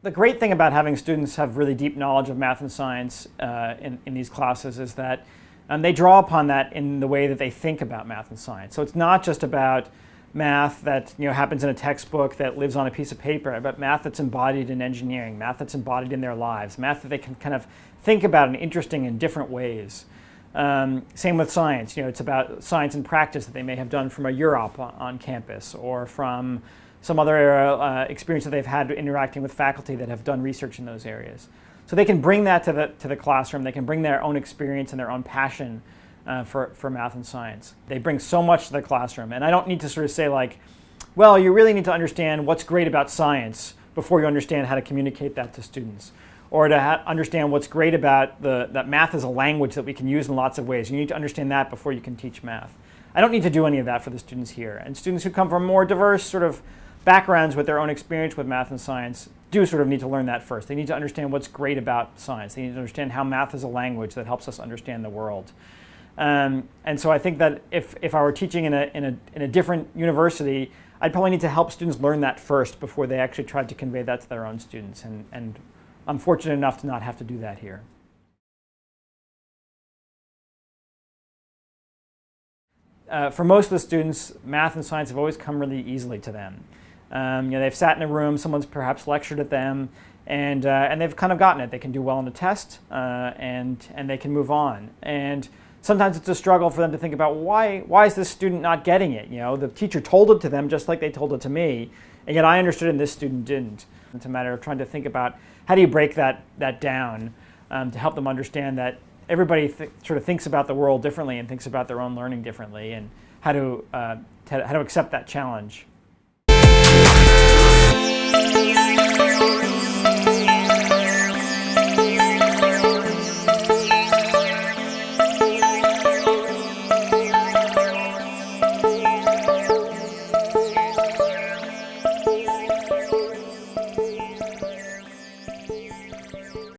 The great thing about having students have really deep knowledge of math and science in these classes is that they draw upon that in the way that they think about math and science. So it's not just about math that happens in a textbook that lives on a piece of paper, but math that's embodied in engineering, math that's embodied in their lives, math that they can kind of think about in interesting and different ways. Same with science. It's about science and practice that they may have done from a UROP on campus or from some other experience that they've had interacting with faculty that have done research in those areas. So they can bring that to the classroom. They can bring their own experience and their own passion for math and science. They bring so much to the classroom. And I don't need to sort of say like, well, you really need to understand what's great about science before you understand how to communicate that to students. Or to understand what's great about that math is a language that we can use in lots of ways. You need to understand that before you can teach math. I don't need to do any of that for the students here. And students who come from more diverse sort of backgrounds with their own experience with math and science do sort of need to learn that first. They need to understand what's great about science. They need to understand how math is a language that helps us understand the world. And so I think that if I were teaching in a different university, I'd probably need to help students learn that first before they actually tried to convey that to their own students. And I'm fortunate enough to not have to do that here. For most of the students, math and science have always come really easily to them. They've sat in a room, someone's perhaps lectured at them, and they've kind of gotten it. They can do well on a test, and they can move on. And sometimes it's a struggle for them to think about why is this student not getting it? The teacher told it to them just like they told it to me, and yet I understood and this student didn't. It's a matter of trying to think about how do you break that down to help them understand that everybody sort of thinks about the world differently and thinks about their own learning differently, and how to accept that challenge.